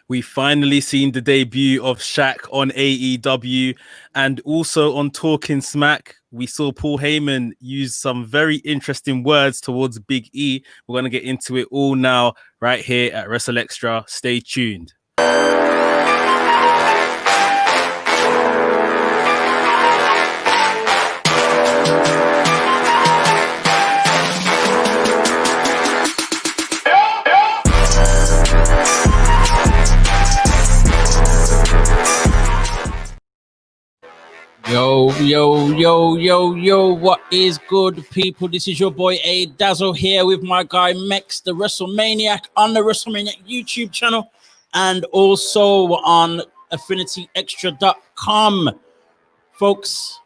We finally seen the debut of Shaq on AEW, and also on Talking Smack, we saw Paul Heyman use some very interesting words towards Big E. We're going to get into it all now, right here at WrstlXtra. Stay tuned. Yo, what is good, people? This is your boy A Dazzle here with my guy Mex, the WrestleManiac, on the WrestleManiac YouTube channel and also on AffinityExtra.com. Folks,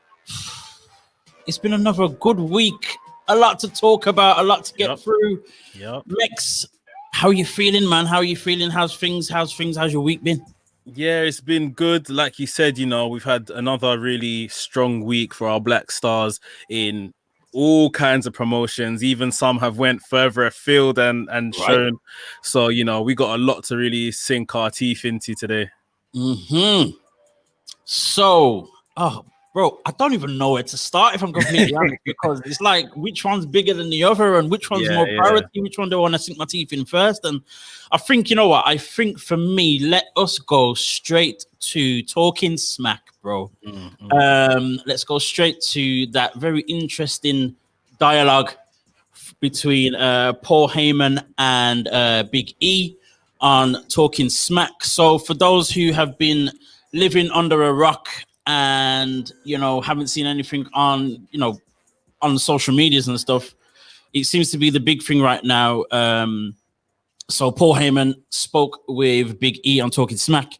it's been another good week. A lot to talk about, a lot to get through. Mex, how are you feeling, man? How are you feeling? How's things? How's your week been? Yeah, it's been good. Like you said, we've had another really strong week for our Black Stars in all kinds of promotions. Even some have went further afield and shown. So, we got a lot to really sink our teeth into today. So, bro, I don't even know where to start, if I'm completely honest, because it's like, which one's bigger than the other and which one's more priority, which one do I want to sink my teeth in first? And I think, I think for me, let us go straight to Talking Smack, bro. Let's go straight to that very interesting dialogue between Paul Heyman and Big E on Talking Smack. So for those who have been living under a rock and haven't seen anything on on social medias and stuff, it seems to be the big thing right now. So Paul Heyman spoke with Big E on Talking Smack,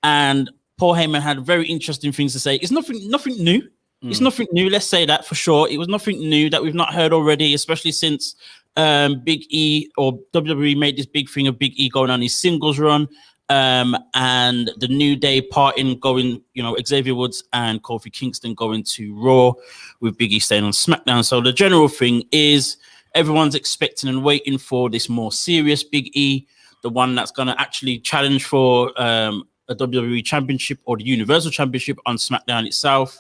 and Paul Heyman had very interesting things to say. It's nothing new. It's nothing new. Let's say that for sure. It was nothing new that we've not heard already, especially since Big E or WWE made this big thing of Big E going on his singles run. And the New Day parting, going, Xavier Woods and Kofi Kingston going to Raw with Big E staying on SmackDown. So the general thing is everyone's expecting and waiting for this more serious Big E, the one that's going to actually challenge for a WWE Championship or the Universal Championship on SmackDown itself.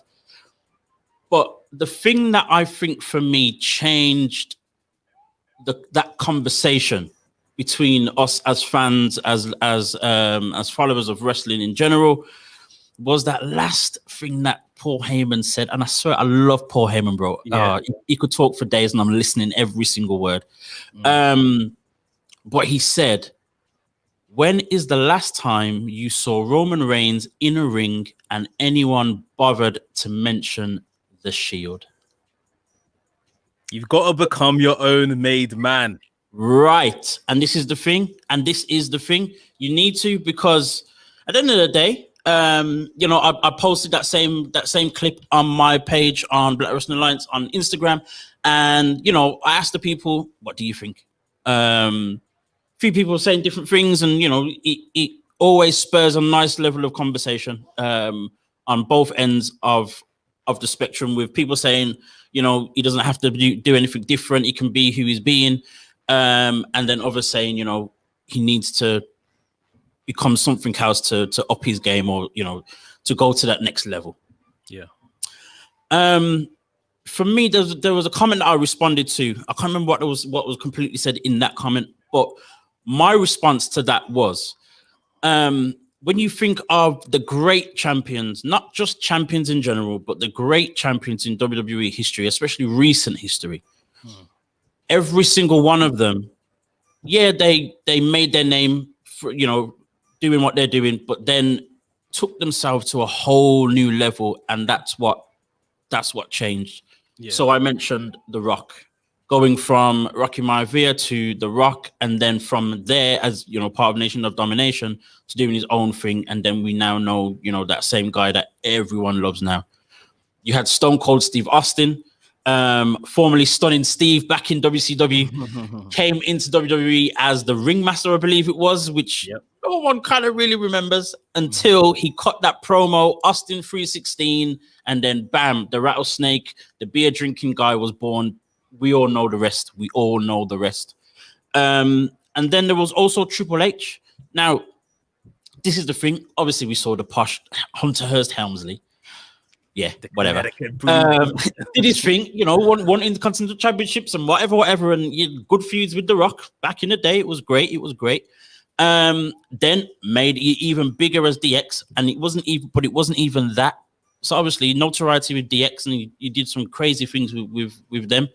But the thing that I think for me changed that conversation between us as fans, as followers of wrestling in general, was that last thing that Paul Heyman said. And I swear, I love Paul Heyman, bro. He could talk for days and I'm listening every single word. But he said, when is the last time you saw Roman Reigns in a ring and anyone bothered to mention the Shield? You've got to become your own made man. Right. And this is the thing. You need to, because at the end of the day, I posted that same clip on my page on Black Wrestling Alliance on Instagram. And, I asked the people, what do you think? Few people saying different things, and, it always spurs a nice level of conversation on both ends of the spectrum, with people saying, he doesn't have to do anything different. He can be who he's being. And then others saying, he needs to become something else to up his game, or, to go to that next level. Yeah. For me, there was a comment that I responded to. I can't remember what was completely said in that comment, but my response to that was, when you think of the great champions, not just champions in general, but the great champions in WWE history, especially recent history, every single one of them, they made their name for, doing what they're doing, but then took themselves to a whole new level, and that's what changed. Yeah. So I mentioned The Rock, going from Rocky Maivia to The Rock, and then from there, as part of Nation of Domination, to doing his own thing, and then we now know, that same guy that everyone loves now. You had Stone Cold Steve Austin, formerly Stunning Steve back in WCW, came into WWE as the ringmaster, I believe it was, which no one kind of really remembers until he cut that promo, Austin 316, and then bam, the rattlesnake, the beer drinking guy was born. We all know the rest. And then there was also Triple H. Now, this is the thing. Obviously, we saw the posh Hunter Hearst Helmsley. Yeah, whatever. Did his thing, won Intercontinental Championships and whatever, and good feuds with The Rock back in the day. It was great. Then made it even bigger as DX, and it wasn't even that. So obviously, notoriety with DX, and he did some crazy things with them.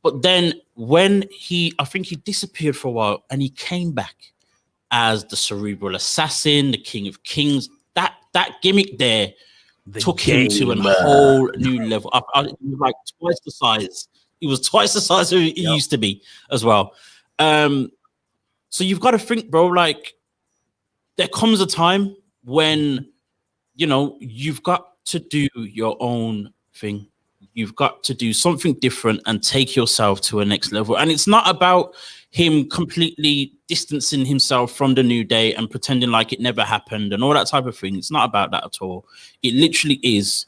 But then when I think he disappeared for a while, and he came back as the Cerebral Assassin, the King of Kings. That gimmick there. Took him to a whole new level. He was like twice the size. He was twice the size he used to be as well. So you've got to think, bro, like there comes a time when, you've got to do your own thing. You've got to do something different and take yourself to a next level. And it's not about him completely distancing himself from the New Day and pretending like it never happened and all that type of thing. It's not about that at all. It literally is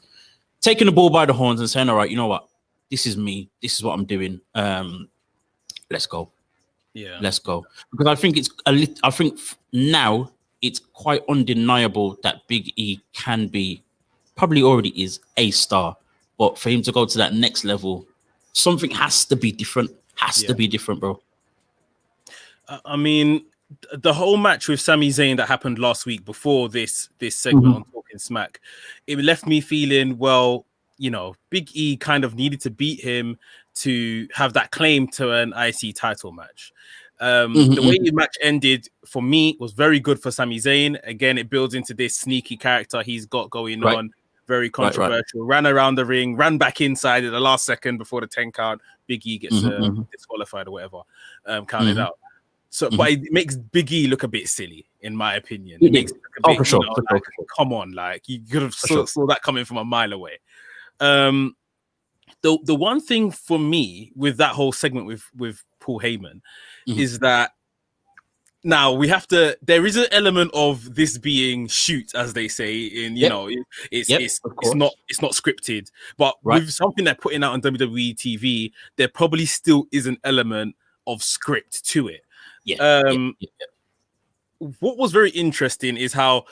taking the bull by the horns and saying, all right, you know what? This is me. This is what I'm doing. Let's go. Yeah. Let's go. Because I think I think now it's quite undeniable that Big E can be, probably already is, a star. But for him to go to that next level, something has to be different. Has to be different, bro. I mean, the whole match with Sami Zayn that happened last week before this segment on Talking Smack, it left me feeling, well, Big E kind of needed to beat him to have that claim to an IC title match. The way the match ended for me was very good for Sami Zayn. Again, it builds into this sneaky character he's got going on. Very controversial. Ran around the ring, ran back inside at the last second before the 10 count. Big E gets disqualified or whatever, counted out. So, but it makes Big E look a bit silly, in my opinion. It makes it look a bit, for sure. Come on, like you could have saw that coming from a mile away. The one thing for me with that whole segment with Paul Heyman is that now there is an element of this being shoot, as they say, in it's not scripted, but with something they're putting out on WWE TV, there probably still is an element of script to it. What was very interesting is how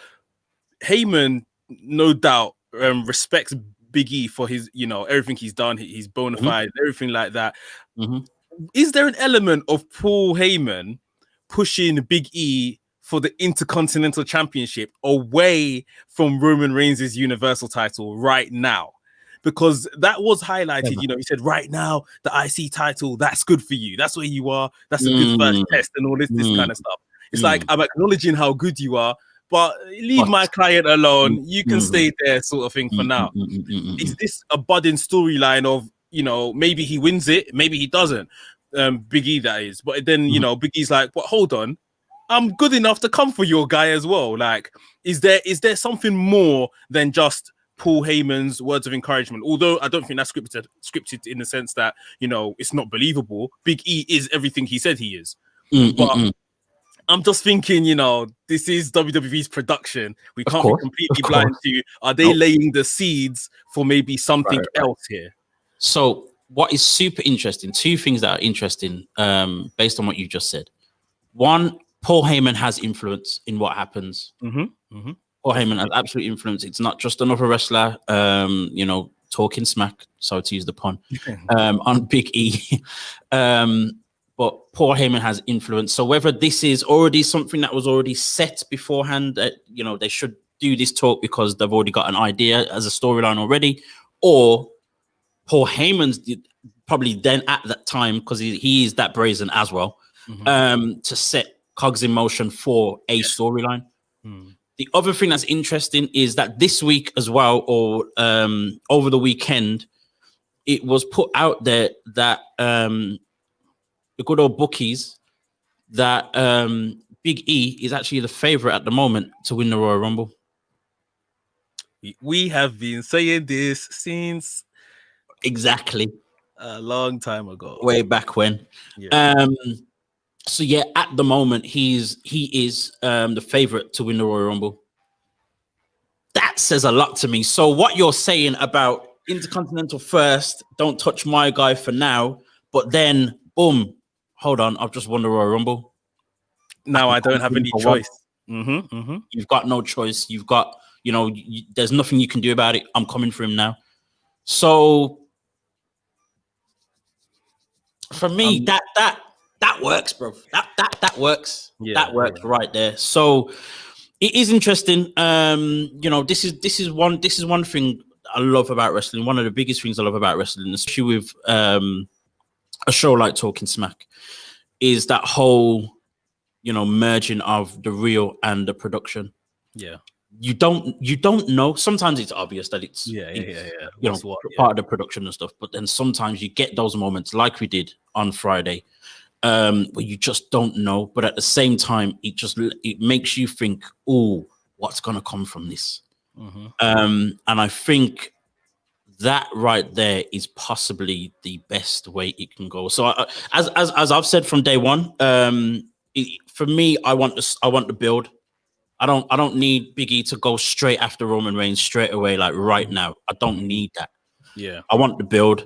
Heyman, no doubt, respects Big E for his, everything he's done, he's bona fide, everything like that. Is there an element of Paul Heyman pushing Big E for the Intercontinental Championship away from Roman Reigns' Universal title right now? Because that was highlighted, he said, right now, the IC title, that's good for you. That's where you are. That's a good first test and all this kind of stuff. It's like, I'm acknowledging how good you are, but leave my client alone. You can stay there, sort of thing for now. Is this a budding storyline of, maybe he wins it, maybe he doesn't? Big E, that is. But then, Big E's like, but hold on, I'm good enough to come for your guy as well. Like, is there something more than just Paul Heyman's words of encouragement? Although I don't think that's scripted in the sense that, it's not believable. Big E is everything he said he is. But I'm just thinking, this is WWE's production. We can't be completely blind to, are they laying the seeds for maybe something else here? So what is super interesting, two things that are interesting based on what you just said. One, Paul Heyman has influence in what happens. Paul Heyman has absolute influence. It's not just another wrestler, talking smack, so to use the pun, on Big E. But Paul Heyman has influence. So whether this is already something that was already set beforehand, that they should do this talk because they've already got an idea as a storyline already, or Paul Heyman's probably then at that time, because he is that brazen as well, to set cogs in motion for a storyline. The other thing that's interesting is that this week as well, or over the weekend, it was put out there that the good old bookies, that Big E is actually the favorite at the moment to win the Royal Rumble. We have been saying this since exactly a long time ago, way back when. So yeah, at the moment he is the favorite to win the Royal Rumble. That says a lot to me. So what you're saying about Intercontinental first, don't touch my guy for now, but then boom, hold on, I've just won the Royal Rumble. Now I don't have any choice. You've got no choice. You've got, there's nothing you can do about it. I'm coming for him now. So for me, that works, bro. That works. That works right there. So it is interesting. This is one thing I love about wrestling. One of the biggest things I love about wrestling, especially with a show like Talking Smack, is that whole merging of the real and the production. Yeah. You don't know. Sometimes it's obvious that it's part of the production and stuff, but then sometimes you get those moments like we did on Friday, where you just don't know. But at the same time, it makes you think, oh, what's gonna come from this? And I think that right there is possibly the best way it can go. So as I've said from day one, for me, I want the build. I don't need Big E to go straight after Roman Reigns straight away, like right now. I don't need that. Yeah. I want the build.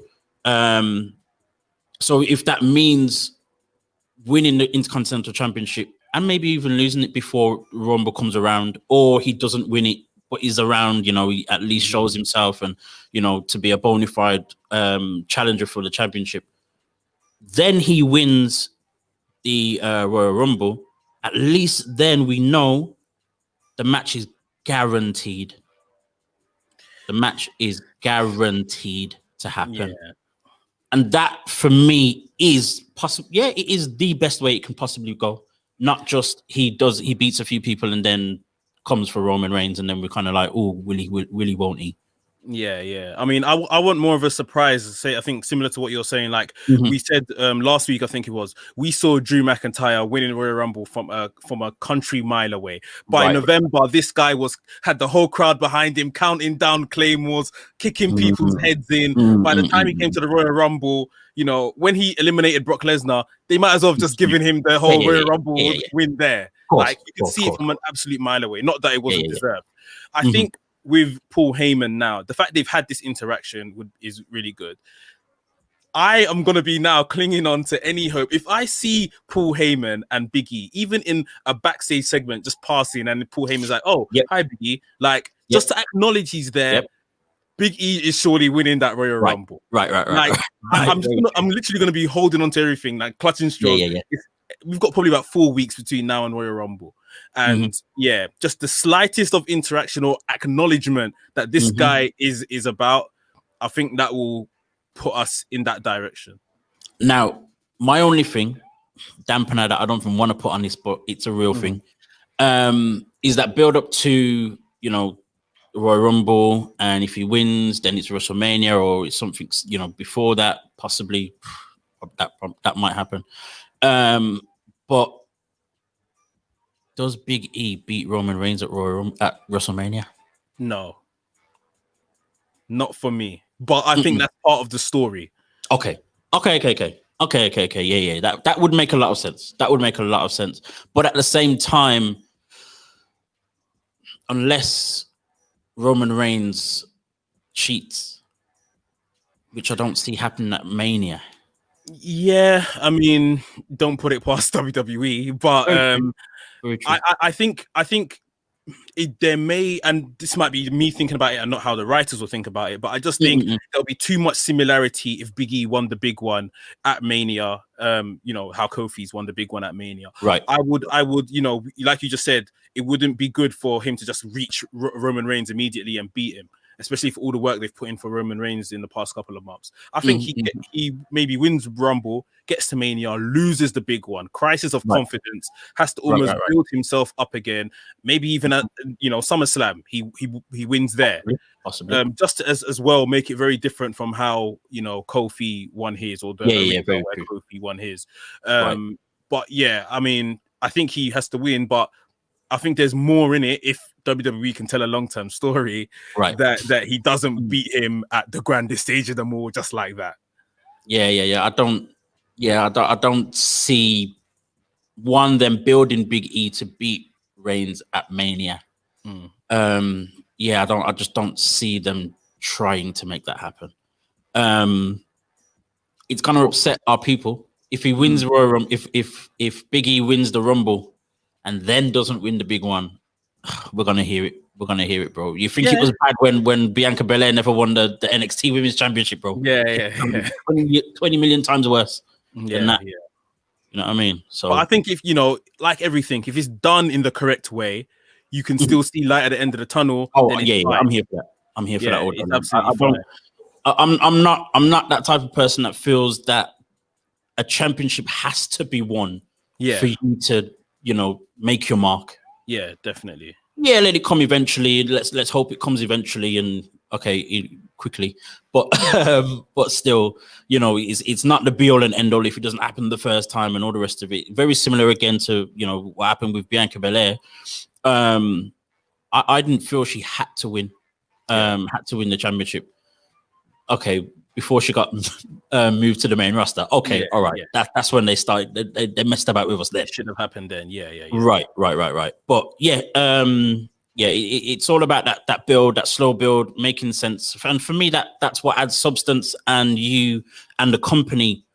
So if that means winning the Intercontinental Championship and maybe even losing it before Rumble comes around, or he doesn't win it, but is around, he at least shows himself and, to be a bona fide challenger for the championship, then he wins the Royal Rumble. At least then we know the match is guaranteed. The match is guaranteed to happen. Yeah. And that, for me, is possible. Yeah, it is the best way it can possibly go. Not just he beats a few people and then comes for Roman Reigns, and then we're kind of like, oh, will he, won't he? Yeah. I mean, I want more of a surprise. I think similar to what you're saying. Like we said last week, I think it was, we saw Drew McIntyre winning Royal Rumble from a country mile away. By November, this guy had the whole crowd behind him, counting down claymores, kicking people's heads in. By the time he came to the Royal Rumble, when he eliminated Brock Lesnar, they might as well have just given him the whole Royal Rumble win there. Like you can see it from an absolute mile away. Not that it wasn't deserved. I think with Paul Heyman now, the fact they've had this interaction is really good. I am going to be now clinging on to any hope. If I see Paul Heyman and Big E, even in a backstage segment, just passing, and Paul Heyman's like, oh, hi, Big E. Like, just to acknowledge he's there, Big E is surely winning that Royal Rumble. Right. Like, I'm literally going to be holding on to everything, like clutching straws. We've got probably about 4 weeks between now and Royal Rumble. And just the slightest of interaction or acknowledgement that this guy is about, I think that will put us in that direction. Now, my only thing, dampener that I don't even want to put on this, but it's a real thing, is that build up to, Royal Rumble, and if he wins, then it's WrestleMania, or it's something, before that, possibly that might happen. But does Big E beat Roman Reigns at WrestleMania? No, not for me. But I think that's part of the story. Okay. Yeah. That would make a lot of sense. But at the same time, unless Roman Reigns cheats, which I don't see happening at Mania. Yeah, I mean, don't put it past WWE, but I think there may, and this might be me thinking about it and not how the writers will think about it, but I just think there'll be too much similarity if Big E won the big one at Mania. How Kofi's won the big one at Mania. Right. I would, like you just said, it wouldn't be good for him to just reach Roman Reigns immediately and beat him, especially for all the work they've put in for Roman Reigns in the past couple of months. I think he maybe wins Rumble, gets to Mania, loses the big one, crisis of confidence, has to almost build himself up again. Maybe even at SummerSlam, he wins there. Possibly. Just as well, make it very different from how Kofi won his, or Kofi won his. But yeah, I mean, I think he has to win, but I think there's more in it if WWE can tell a long-term story that he doesn't beat him at the grandest stage of them all, just like that. Yeah. I don't see them building Big E to beat Reigns at Mania. I just don't see them trying to make that happen. It's gonna upset our people if he wins Royal Rumble. If Big E wins the Rumble and then doesn't win the big one, we're gonna hear it. We're gonna hear it, bro. You think it was bad when Bianca Belair never won the NXT Women's Championship, bro? Yeah. 20 million times worse than that. Yeah. You know what I mean? So but I think if like everything, if it's done in the correct way, you can still see light at the end of the tunnel. Oh then yeah, I'm here for that. I'm here for that. It's absolutely fine. I'm not that type of person that feels that a championship has to be won for you to make your mark. Yeah, definitely. Yeah, let it come eventually. Let's hope it comes eventually and quickly. But but still, it's not the be all and end all if it doesn't happen the first time and all the rest of it. Very similar again to what happened with Bianca Belair. I didn't feel she had to win. Had to win the championship. Okay, before she got moved to the main roster. Okay, all right. Yeah. That's when they started. They messed about with us there. It should have happened then. Yeah. Right. But it's all about that build, that slow build, making sense. And for me, that's what adds substance, and you and the company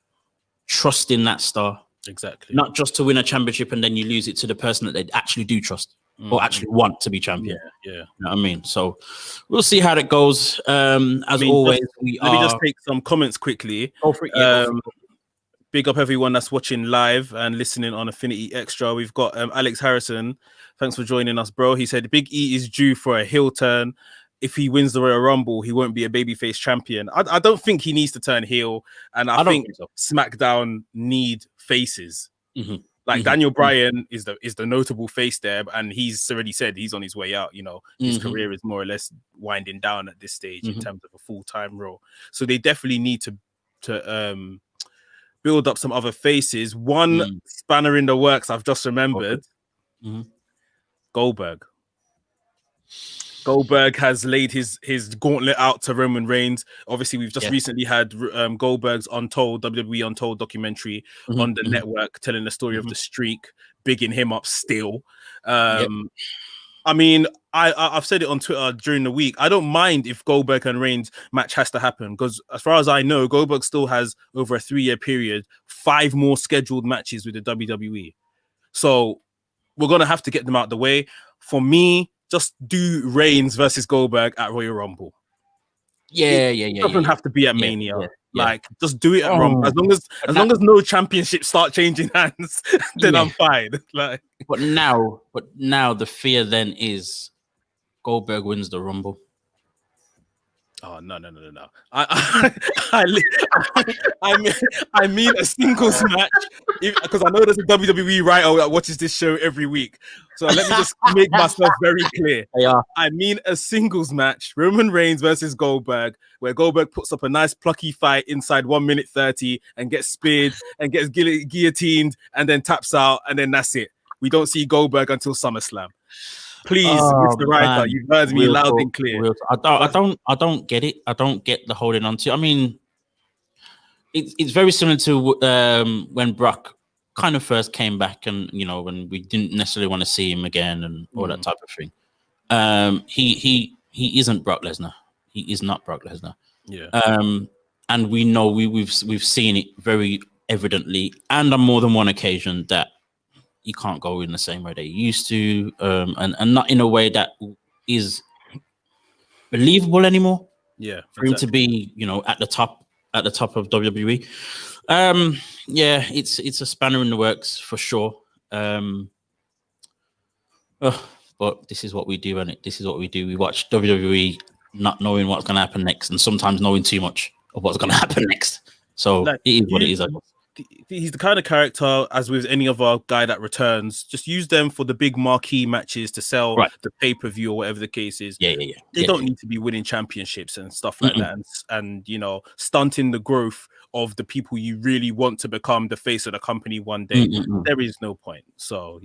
trust in that star. Exactly. Not just to win a championship and then you lose it to the person that they actually do trust or actually want to be champion. Yeah. You know what I mean? So we'll see how that goes. As always, let me just take some comments quickly. Go for it. Big up everyone that's watching live and listening on Affinity Extra. We've got Alex Harrison. Thanks for joining us, bro. He said Big E is due for a heel turn. If he wins the Royal Rumble, he won't be a babyface champion. I don't think he needs to turn heel, and I think so. SmackDown need faces. Like Daniel Bryan is the notable face there, and he's already said he's on his way out. His career is more or less winding down at this stage in terms of a full-time role. So they definitely need to build up some other faces. One spanner in the works I've just remembered. Goldberg. Goldberg has laid his gauntlet out to Roman Reigns. Obviously, we've just recently had Goldberg's Untold, WWE Untold documentary on the network telling the story of the streak, bigging him up still. I mean, I've said it on Twitter during the week. I don't mind if Goldberg and Reigns match has to happen because as far as I know, Goldberg still has over a 3-year period, 5 more scheduled matches with the WWE. So we're going to have to get them out the way. For me, just do Reigns versus Goldberg at Royal Rumble. It doesn't have to be at Mania. Like, just do it at Rumble. As long as no championships start changing hands, then I'm fine. Like, but now the fear then is Goldberg wins the Rumble. Oh no! I mean a singles match because I know there's a WWE writer that watches this show every week. So let me just make myself very clear. I mean a singles match: Roman Reigns versus Goldberg, where Goldberg puts up a nice plucky fight inside 1 minute 30 and gets speared and gets guillotined and then taps out, and then that's it. We don't see Goldberg until SummerSlam. Please, Mr. Writer, you've heard me loud and clear. I don't get it. I don't get the holding on to. I mean, it's very similar to when Brock kind of first came back, and when we didn't necessarily want to see him again and all that type of thing. He isn't Brock Lesnar. He is not Brock Lesnar. Yeah. And we know we've seen it very evidently, and on more than one occasion that. You can't go in the same way they used to, and not in a way that is believable anymore. Yeah, for him to be, at the top of WWE. It's a spanner in the works for sure. But this is what we do, and this is what we do. We watch WWE not knowing what's going to happen next, and sometimes knowing too much of what's going to happen next. So it is what it is. He's the kind of character, as with any other guy that returns, just use them for the big marquee matches to sell the pay-per-view or whatever the case is. They don't need to be winning championships and stuff like that, and stunting the growth of the people you really want to become the face of the company one day. There is no point. So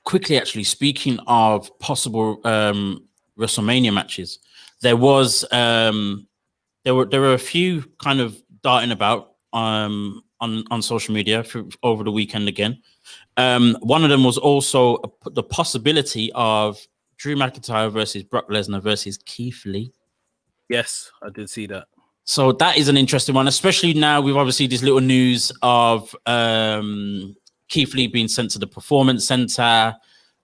quickly, actually, speaking of possible WrestleMania matches, there was there were a few kind of darting about on social media over the weekend again. One of them was also the possibility of Drew McIntyre versus Brock Lesnar versus Keith Lee. Yes, I did see that. So that is an interesting one, especially now with obviously this little news of Keith Lee being sent to the Performance Center.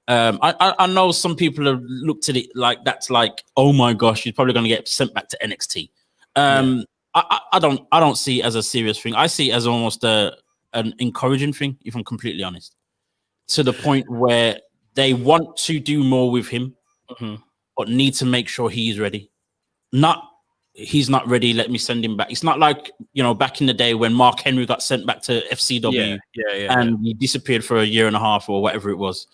I know some people have looked at it like that's like, oh my gosh, he's probably going to get sent back to NXT. I don't see it as a serious thing. I see it as almost an encouraging thing, if I'm completely honest, to the point where they want to do more with him, but need to make sure he's ready. He's not ready, let me send him back. It's not like, back in the day when Mark Henry got sent back to FCW and he disappeared for a year and a half or whatever it was.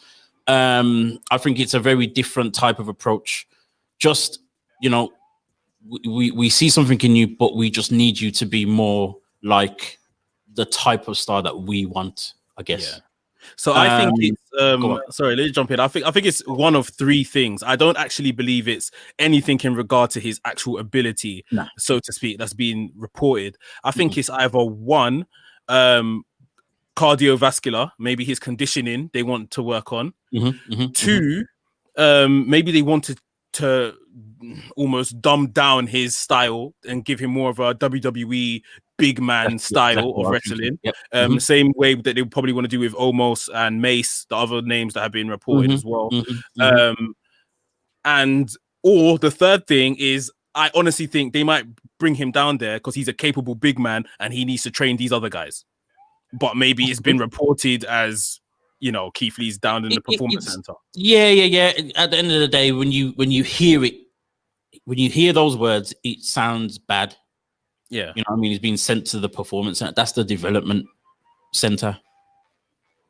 I think it's a very different type of approach. Just, we see something in you, but we just need you to be more like the type of star that we want, I guess. Yeah. So I think it's sorry, let me jump in. I think it's one of three things. I don't actually believe it's anything in regard to his actual ability, so to speak, that's being reported. I think it's either one, cardiovascular, maybe his conditioning they want to work on. Two, maybe they wanted to almost dumb down his style and give him more of a WWE big man style of wrestling. Same way that they probably want to do with Omos and Mace, the other names that have been reported as well. And or the third thing is, I honestly think they might bring him down there because he's a capable big man and he needs to train these other guys. But maybe it's been reported as, Keith Lee's down in the Performance Center. Yeah. At the end of the day, when you hear it, when you hear those words, it sounds bad. Yeah. You know what I mean? He's being sent to the Performance Center. That's the development center.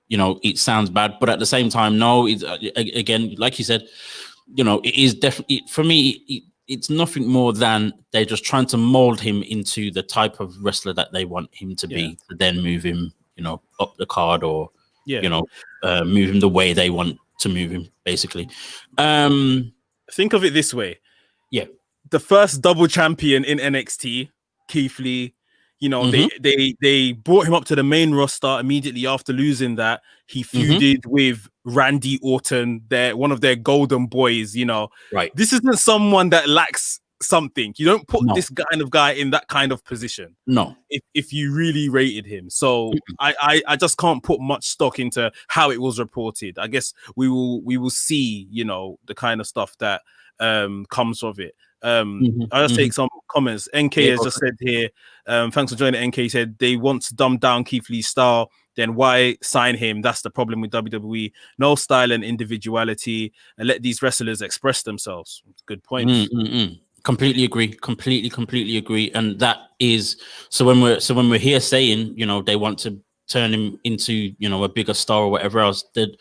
It sounds bad, but at the same time, no, it's again, like you said, it is definitely, for me, it's nothing more than they're just trying to mold him into the type of wrestler that they want him to be, to then move him, up the card or, move him the way they want to move him, basically. Think of it this way. Yeah. The first double champion in NXT, Keith Lee, they brought him up to the main roster immediately after losing that. He feuded with Randy Orton, one of their golden boys, Right. This isn't someone that lacks something. You don't put this kind of guy in that kind of position. No. If you really rated him. So I just can't put much stock into how it was reported. I guess we will see, the kind of stuff that comes of it. I'll just take some comments. NK has just said here, thanks for joining. NK. He said they want to dumb down Keith Lee's style, then why sign him? That's the problem with WWE. No style and individuality, and let these wrestlers express themselves. Good point. Completely agree. Completely agree. And that is so when we're here saying, they want to turn him into, a bigger star or whatever else, the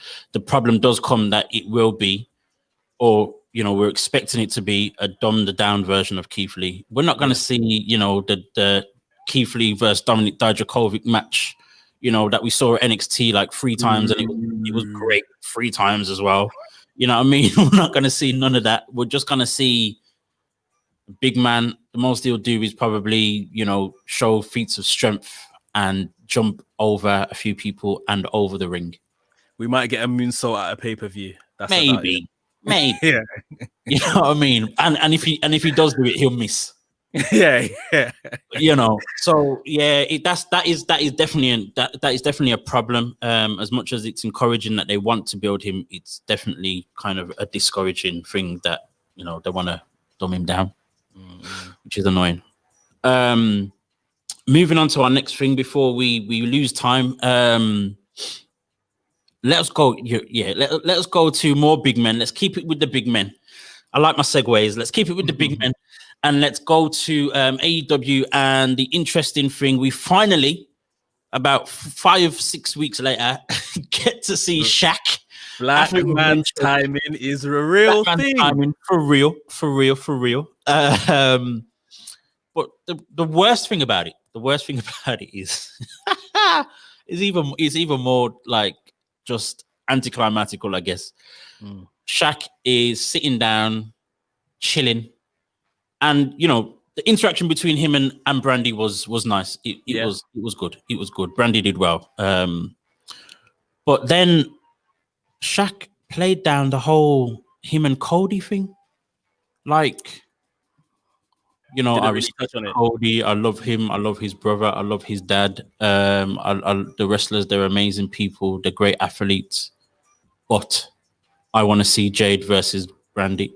problem does come that it will be, or we're expecting it to be a dumbed down version of Keith Lee. We're not going to see, the Keith Lee versus Dominik Dijakovic match, that we saw at NXT like 3 times, and it was great 3 times as well. You know what I mean? We're not going to see none of that. We're just going to see a big man. The most he'll do is probably, show feats of strength and jump over a few people and over the ring. We might get a moonsault at a pay-per-view. That's maybe. Yeah. You know what I mean? And if he does do it, he'll miss. Yeah. So that is definitely a problem. As much as it's encouraging that they want to build him, it's definitely kind of a discouraging thing that they want to dumb him down, which is annoying. Moving on to our next thing before we lose time. Let us go. Let us go to more big men. Let's keep it with the big men. I like my segues. Let's keep it with the big men, and let's go to AEW. And the interesting thing, we finally, about 5-6 weeks later, get to see Shaq. Black man's timing is a real thing. Timing, for real. But the worst thing about it is is even more like just anticlimactical, I guess. Shaq is sitting down, chilling, and the interaction between him and Brandy was nice. It was good. It was good. Brandy did well. But then Shaq played down the whole him and Cody thing. Like, You know, I Didn't really respect touch on it. Cody. I love him. I love his brother. I love his dad. The wrestlers, they're amazing people. They're great athletes. But I want to see Jade versus Brandy.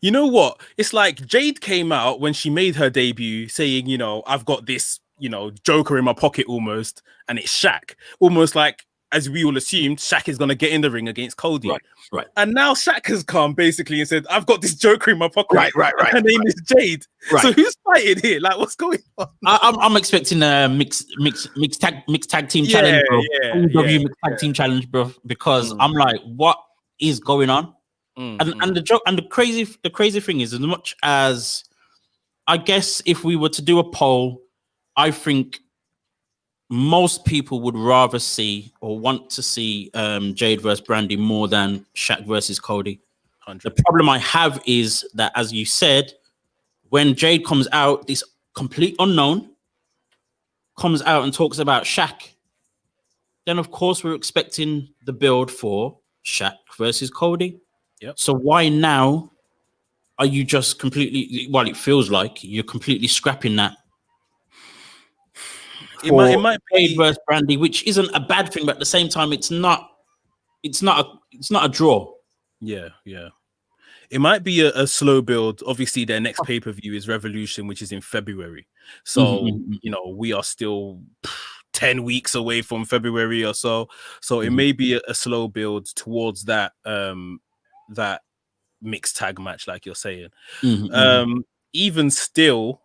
You know what? It's like Jade came out when she made her debut saying, you know, I've got this, you know, Joker in my pocket almost, and it's Shaq. Almost like, as we all assumed, Shaq is going to get in the ring against Cody. Right. And now Shaq has come basically and said, I've got this Joker in my pocket. Right. Her name is Jade. Right. So who's fighting here? Like, what's going on? I'm expecting a mixed tag team challenge, bro. Mixed tag team challenge, bro. Because I'm like, what is going on? And the joke and the crazy thing is, as much as I guess if we were to do a poll, I think most people would rather see or want to see Jade versus Brandy more than Shaq versus Cody. 100. The problem I have is that, as you said, when Jade comes out, this complete unknown comes out and talks about Shaq, then of course we're expecting the build for Shaq versus Cody. Yep. So why now are you just completely, well, it feels like you're completely scrapping that? It might be versus Brandy, which isn't a bad thing, but at the same time, it's not a draw. Yeah. It might be a slow build. Obviously, their next pay-per-view is Revolution, which is in February. So, you know, we are still 10 weeks away from February or so. So it may be a slow build towards that that mixed tag match, like you're saying. Even still,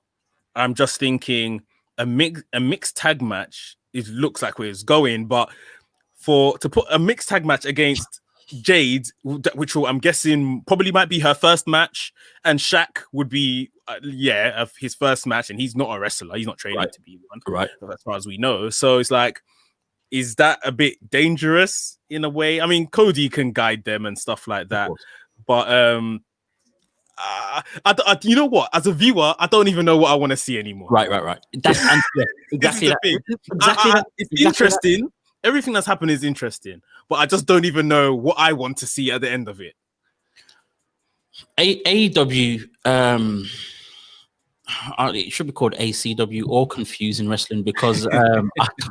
I'm just thinking a mixed tag match, it looks like where it's going, but to put a mixed tag match against Jade, which I'm guessing probably might be her first match, and Shaq would be his first match, and he's not a wrestler, he's not training to be one, right, as far as we know. So it's like, is that a bit dangerous in a way? I mean, Cody can guide them and stuff like that, but you know what? As a viewer, I don't even know what I want to see anymore. Right. That's exactly that. Exactly that. It's interesting. Everything that's happened is interesting, but I just don't even know what I want to see at the end of it. AEW, it should be called ACW or Confusing Wrestling, because I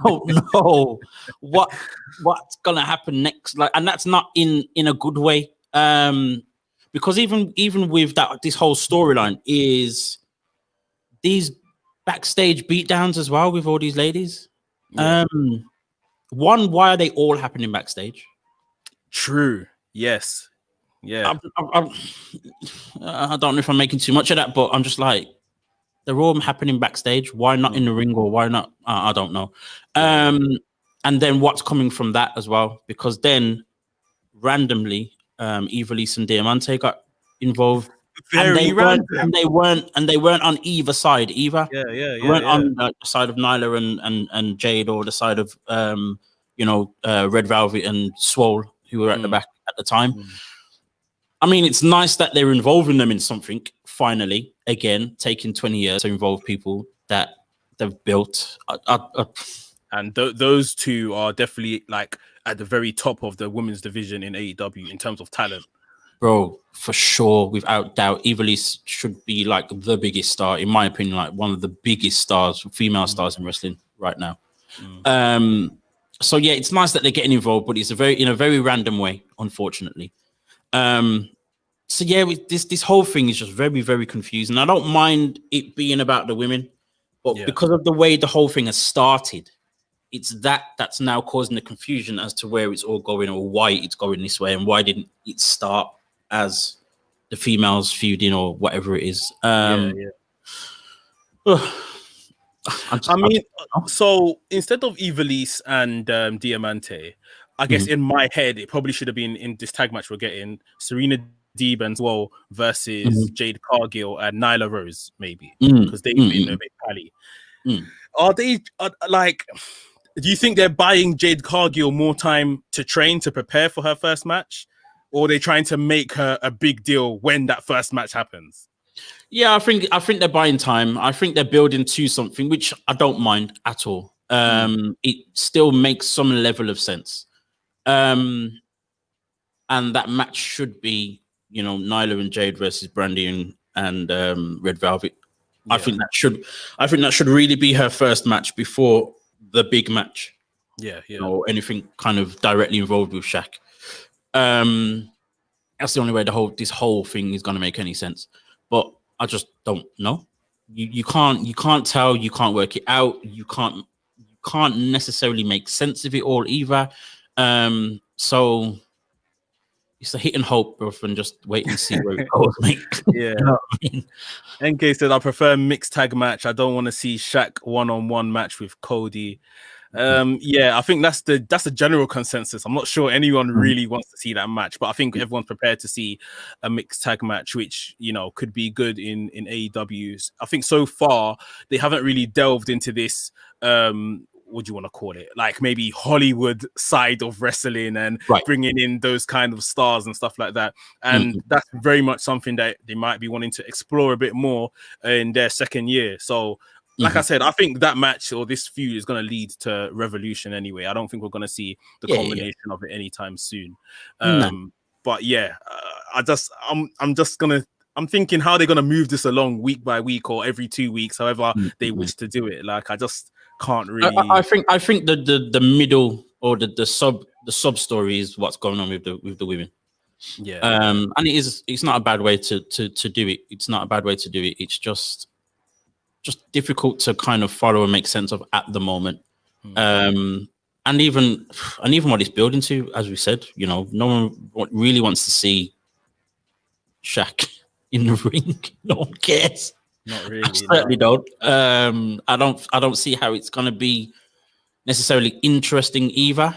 don't know what's gonna happen next. Like, and that's not in a good way. Because even with this whole storyline is these backstage beatdowns as well with all these ladies. Yeah. One, why are they all happening backstage? True. Yes. Yeah. I don't know if I'm making too much of that, but I'm just like, they're all happening backstage. Why not in the ring, or why not? I don't know. And then what's coming from that as well? Because then randomly, Ivelisse and Diamante got involved. Very random. And they weren't on either side either. Yeah. They weren't on the side of Nyla and Jade, or the side of Red Velvet and Swole, who were at the back at the time. I mean, it's nice that they're involving them in something finally. Again, taking 20 years to involve people that they've built. And those two are definitely like at the very top of the women's division in AEW in terms of talent. Bro, for sure, without doubt, Ivelisse should be like the biggest star, in my opinion, like one of the biggest stars, female stars in wrestling right now. So yeah, it's nice that they're getting involved, but it's in a very random way, unfortunately. So yeah, this whole thing is just very, very confusing. I don't mind it being about the women, but because of the way the whole thing has started, it's that's now causing the confusion as to where it's all going, or why it's going this way, and why didn't it start as the females feuding or whatever it is. So instead of Ivelisse and Diamante, I guess in my head it probably should have been in this tag match we're getting Serena Deeb and Swole versus Jade Cargill and Nyla Rose, maybe, because they've been a bit pally. Are they like? Do you think they're buying Jade Cargill more time to train, to prepare for her first match, or are they trying to make her a big deal when that first match happens? Yeah, I think they're buying time. I think they're building to something, which I don't mind at all. It still makes some level of sense. And that match should be Nyla and Jade versus Brandy and Red Velvet. Yeah. I think that should really be her first match before the big match. Yeah. Or anything kind of directly involved with Shaq. That's the only way this whole thing is going to make any sense. But I just don't know. You can't tell. You can't work it out. You can't necessarily make sense of it all either. So it's a hit and hope, bro, and just wait and see where it goes, mate. Yeah. You know what I mean? NK said, I prefer mixed tag match. I don't want to see Shaq one-on-one match with Cody. Yeah, I think that's the general consensus. I'm not sure anyone really wants to see that match, but I think everyone's prepared to see a mixed tag match, which could be good in AEW's. I think so far they haven't really delved into this. What do you want to call it? Like maybe Hollywood side of wrestling and bringing in those kind of stars and stuff like that. And that's very much something that they might be wanting to explore a bit more in their second year. So, like I said, I think that match or this feud is going to lead to Revolution anyway. I don't think we're going to see the culmination of it anytime soon. But yeah, I'm thinking how they're going to move this along week by week or every 2 weeks, however they wish to do it. Like I just can't really. I think the middle or the sub story is what's going on with the women. Yeah. And it's not a bad way to do it. It's not a bad way to do it. It's just difficult to kind of follow and make sense of at the moment. And even what it's building to, as we said, no one really wants to see Shaq in the ring. No one cares. Not really. I certainly don't. I don't see how it's gonna be necessarily interesting either.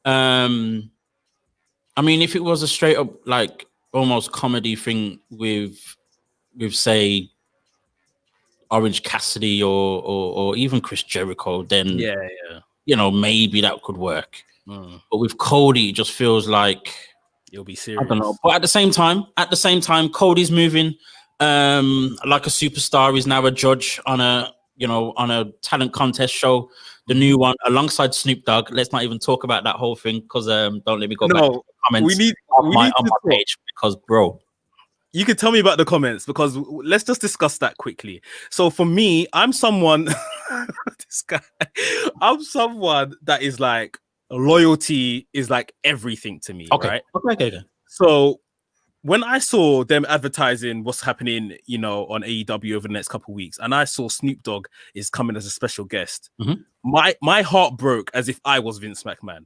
I mean, if it was a straight up like almost comedy thing with say Orange Cassidy or even Chris Jericho, then maybe that could work. But with Cody, it just feels like it'll be serious. I don't know. But at the same time, Cody's moving like a superstar. He's now a judge on a talent contest show, the new one alongside Snoop Dogg. Let's not even talk about that whole thing because don't let me go back to the comments on my page because bro. You could tell me about the comments because let's just discuss that quickly. So for me, I'm someone I'm someone that is like loyalty is like everything to me. Okay. Right? Okay. So when I saw them advertising what's happening, on AEW over the next couple of weeks, and I saw Snoop Dogg is coming as a special guest, my heart broke as if I was Vince McMahon.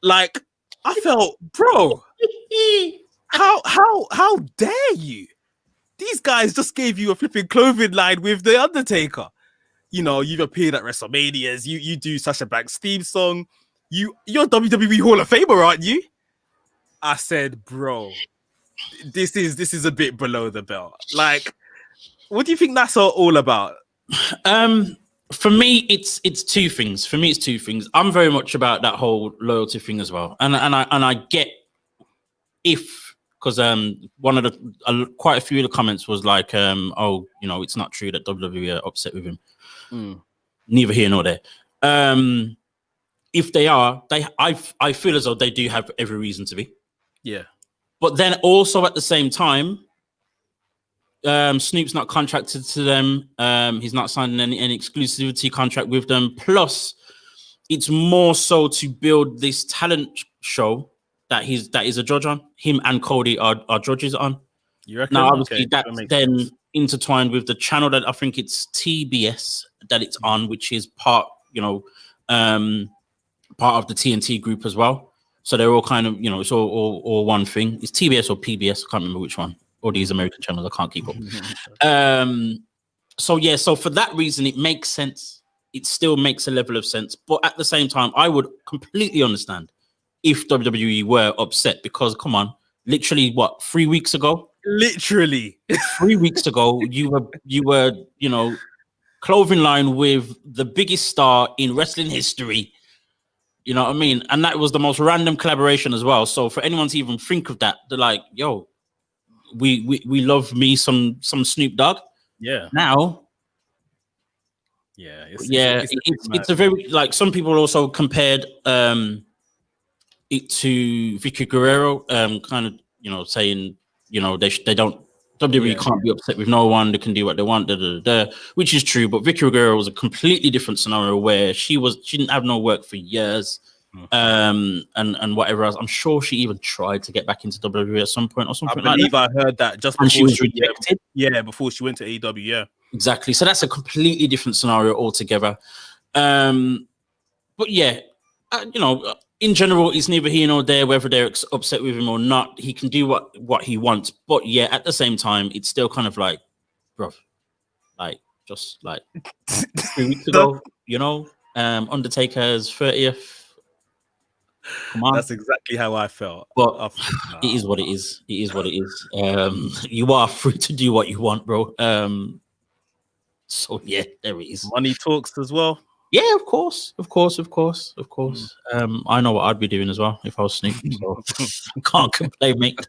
Like I felt, bro. How dare you? These guys just gave you a flipping clothing line with The Undertaker. You've appeared at WrestleManias. You do Sasha Banks' theme song. You're WWE Hall of Famer, aren't you? I said, bro, this is a bit below the belt. Like, what do you think that's all about? For me, it's two things. I'm very much about that whole loyalty thing as well, and I get because one of the quite a few of the comments was like, it's not true that WWE are upset with him. Neither here nor there. If they are, I feel as though they do have every reason to be. Yeah. But then also at the same time, Snoop's not contracted to them. He's not signing any exclusivity contract with them. Plus, it's more so to build this talent show that is a judge on. Him and Cody are judges on. You reckon? Now, obviously, that's that then sense. Intertwined with the channel that I think it's TBS that it's on, which is part of the TNT group as well. So they're all kind of, it's all one thing. It's TBS or PBS. I can't remember which one. All these American channels, I can't keep up. So for that reason, it makes sense. It still makes a level of sense. But at the same time, I would completely understand if WWE were upset because, come on, literally, 3 weeks ago? Literally. 3 weeks ago, you were, clothing line with the biggest star in wrestling history. You know what I mean? And that was the most random collaboration as well. So for anyone to even think of that, they're like, yo, we love me some Snoop Dogg. Yeah. Now. Yeah. It's a very, like, some people also compared it to Vicky Guerrero, kind of saying, they don't. WWE can't be upset with no one. They can do what they want, which is true. But Vicky Guerrero was a completely different scenario where she didn't have no work for years, and whatever else. I'm sure she even tried to get back into WWE at some point or something like that. I believe I heard that just before she was rejected. Before she went to AEW. Yeah, exactly. So that's a completely different scenario altogether. But yeah, in general, it's neither here nor there whether they're upset with him or not. He can do what he wants. But yeah, at the same time, it's still kind of like, bro, just 3 weeks ago, Undertaker's 30th. Come on. That's exactly how I felt. But it is what it is. It is what it is. You are free to do what you want, bro. So yeah, there it is. Money talks as well. Yeah, of course. I know what I'd be doing as well if I was Snoop. So I can't complain, mate.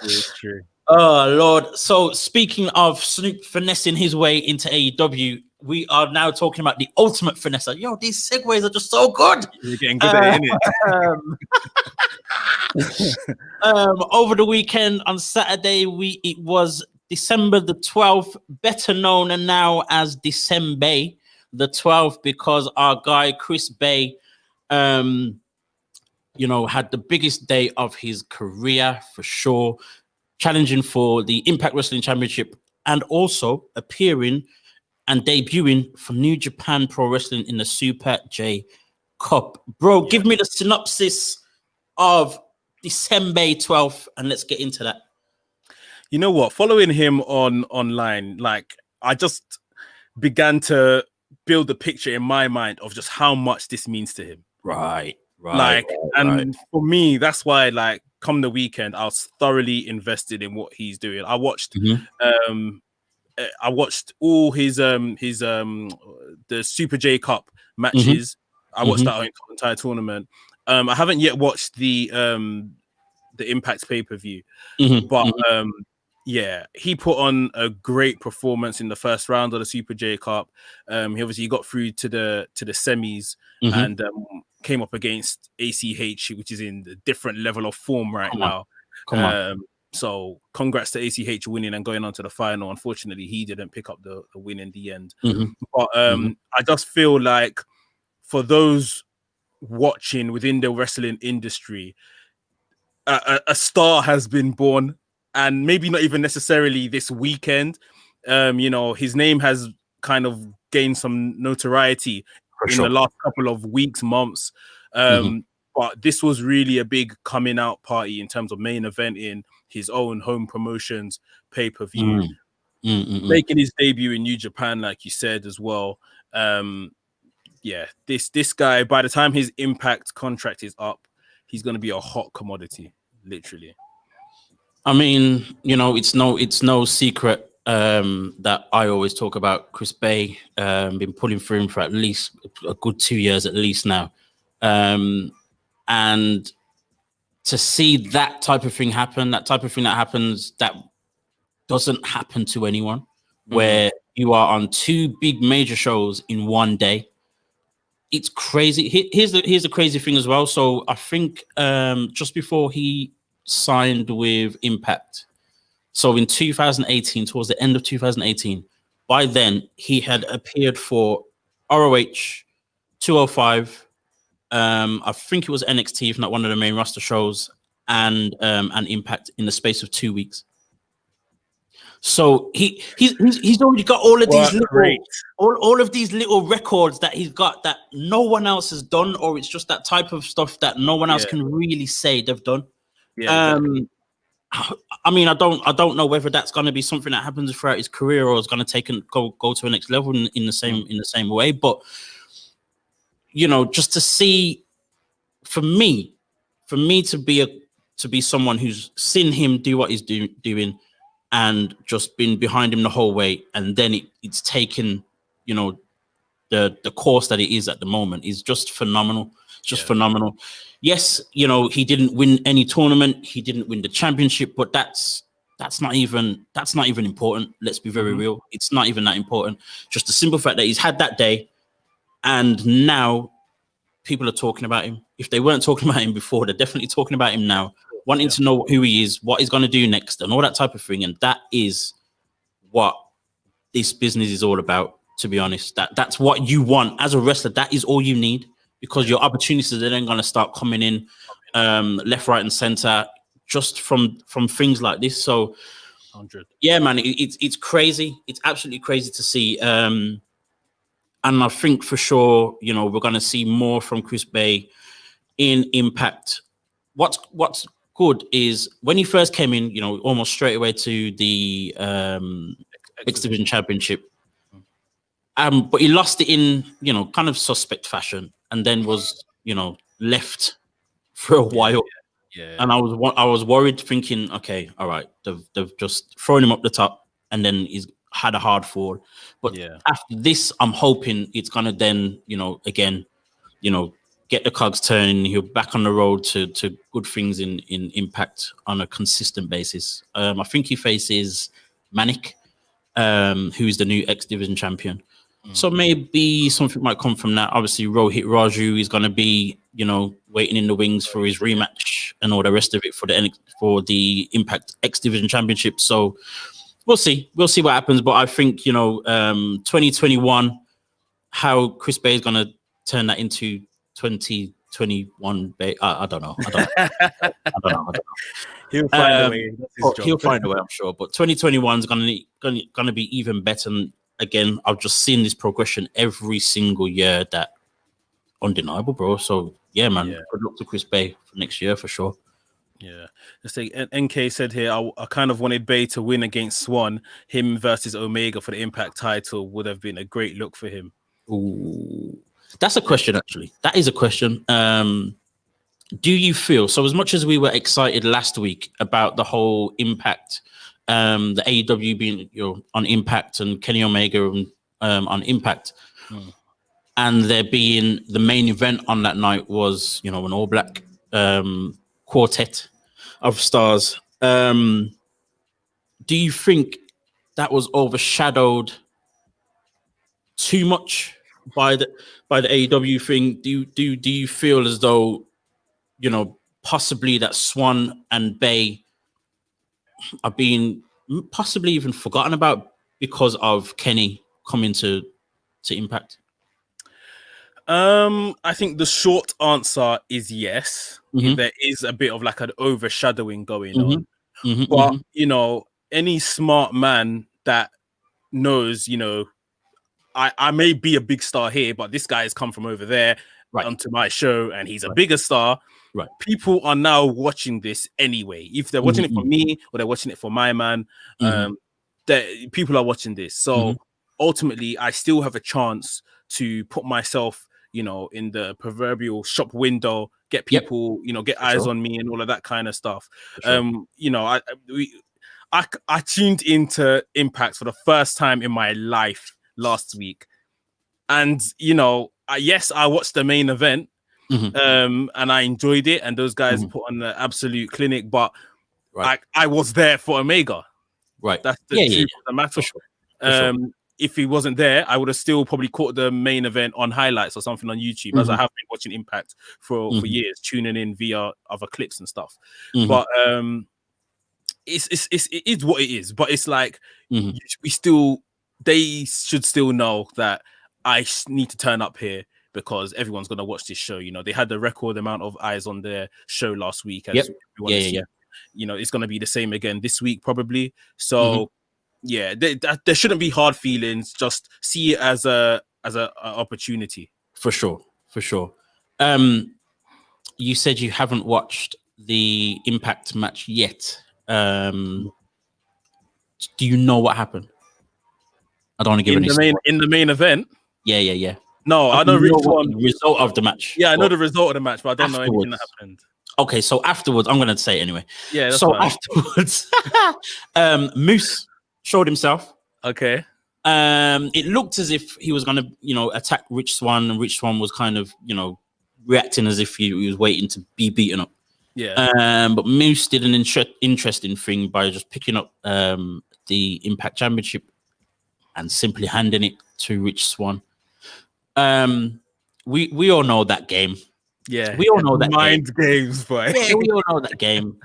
It's true. Oh Lord. So speaking of Snoop finessing his way into AEW, we are now talking about the ultimate finesser. Yo, these segues are just so good. You're getting good at it, innit? Over the weekend on Saturday, it was December the 12th, better known now as Decembey the 12th, because our guy Chris Bey, had the biggest day of his career for sure, challenging for the Impact Wrestling Championship and also appearing and debuting for New Japan Pro Wrestling in the Super J Cup. Bro, give me the synopsis of Decembey 12th and let's get into that. You know what? Following him online, I just began to build a picture in my mind of just how much this means to him. Right. For me, that's why, come the weekend, I was thoroughly invested in what he's doing. I watched, I watched all his the Super J Cup matches. I watched that entire tournament. I haven't yet watched the Impact pay-per-view, but yeah, he put on a great performance in the first round of the Super J Cup. He obviously got through to the semis and came up against ACH, which is in a different level of form right now. Come on. So congrats to ACH winning and going on to the final. Unfortunately, he didn't pick up the win in the end. But I just feel like for those watching within the wrestling industry, a star has been born. And maybe not even necessarily this weekend. His name has kind of gained some notoriety in the last couple of weeks, months. But this was really a big coming out party in terms of main event in his own home promotions pay-per-view. Making his debut in New Japan, like you said as well. This guy, by the time his Impact contract is up, he's going to be a hot commodity, literally. I mean, it's no secret that I always talk about Chris Bey. Been pulling for him for at least a good 2 years at least now. And to see that type of thing happen, that happens, that doesn't happen to anyone, where you are on two big major shows in one day. It's crazy. Here's the crazy thing as well. So I think just before he signed with Impact, so in 2018, towards the end of 2018, by then he had appeared for ROH, 205, I think it was NXT, if not one of the main roster shows, and Impact in the space of 2 weeks. So he's already got all of these all of these little records that he's got that no one else has done, or it's just that type of stuff that no one else can really say they've done. Exactly. I mean, I don't know whether that's going to be something that happens throughout his career or is going to take and go to a next level in the same way. But just to see, for me to be someone who's seen him do what he's doing and just been behind him the whole way, and then it's taken the course that it is at the moment is just phenomenal. Phenomenal. Yes, he didn't win any tournament, he didn't win the championship, but that's not even important. Let's be very real. It's not even that important. Just the simple fact that he's had that day, and now people are talking about him. If they weren't talking about him before, they're definitely talking about him now, wanting to know who he is, what he's going to do next, and all that type of thing. And that is what this business is all about, to be honest. That's what you want as a wrestler. That is all you need, because your opportunities are then going to start coming in left, right, and center just from things like this. So, 100. Yeah, man, it's crazy. It's absolutely crazy to see. And I think for sure, you know, we're going to see more from Chris Bey in Impact. What's good is when he first came in, you know, almost straight away to the X Division Championship. But he lost it in, you know, kind of suspect fashion, and then was, you know, left for a while. Yeah. And I was worried, thinking, okay, all right, they've just thrown him up the top, and then he's had a hard fall. But after this, I'm hoping it's gonna then, you know, again, you know, get the cogs turning. He'll back on the road to good things in Impact on a consistent basis. I think he faces Manic, who's the new X Division champion. So maybe something might come from that. Obviously, Rohit Raju is going to be, you know, waiting in the wings for his rematch and all the rest of it for the Impact X Division Championship. So we'll see. We'll see what happens. But I think, you know, 2021, how Chris Bey is going to turn that into 2021. I don't know. I don't know. He'll find a way. That's his job. He'll find a way, I'm sure. But 2021 is going to be even better. And again, I've just seen this progression every single year. That undeniable, bro. So yeah, man. Yeah. Good luck to Chris Bey for next year for sure. Yeah, let's say NK said here, I kind of wanted Bey to win against Swan. Him versus Omega for the Impact title would have been a great look for him. Ooh, that's a question, actually. That is a question. Do you feel, so as much as we were excited last week about the whole Impact, the AEW being, you know, on Impact and Kenny Omega on Impact, and there being the main event on that night was, you know, an all black quartet of stars. Do you think that was overshadowed too much by the AEW thing? Do you feel as though, you know, possibly that Swan and Bey are being possibly even forgotten about because of Kenny coming to Impact? I think the short answer is yes. There is a bit of like an overshadowing going on. But, you know, any smart man that knows, you know, I may be a big star here, but this guy has come from over there onto my show and he's a bigger star. Right. People are now watching this anyway. If they're watching it for me or they're watching it for my man, people are watching this. So ultimately, I still have a chance to put myself, you know, in the proverbial shop window, get people, you know, get eyes on me and all of that kind of stuff. You know, I tuned into Impact for the first time in my life last week. And, you know, yes, I watched the main event. And I enjoyed it, and those guys put on an absolute clinic. But I was there for Omega. Right, that's the truth of the matter. For sure. If he wasn't there, I would have still probably caught the main event on highlights or something on YouTube, as I have been watching Impact for years, tuning in via other clips and stuff. But it is what it is. But it's like they should still know that I need to turn up here, because everyone's going to watch this show. You know, they had the record amount of eyes on their show last week. As you know, it's going to be the same again this week, probably. So, there shouldn't be hard feelings. Just see it as a opportunity. For sure. You said you haven't watched the Impact match yet. Do you know what happened? I don't want to give in the main event. Yeah. No, I don't really know the result of the match. Yeah, I know the result of the match, but I don't know anything that happened. Okay, so afterwards, I'm going to say it anyway. Yeah, that's so fine. Afterwards, Moose showed himself. Okay. It looked as if he was going to, you know, attack Rich Swann, and Rich Swann was kind of, you know, reacting as if he was waiting to be beaten up. Yeah. But Moose did an interesting thing by just picking up the Impact Championship and simply handing it to Rich Swann. we all know that game. Yeah, We all know that mind games, boy. Yeah, we all know that game.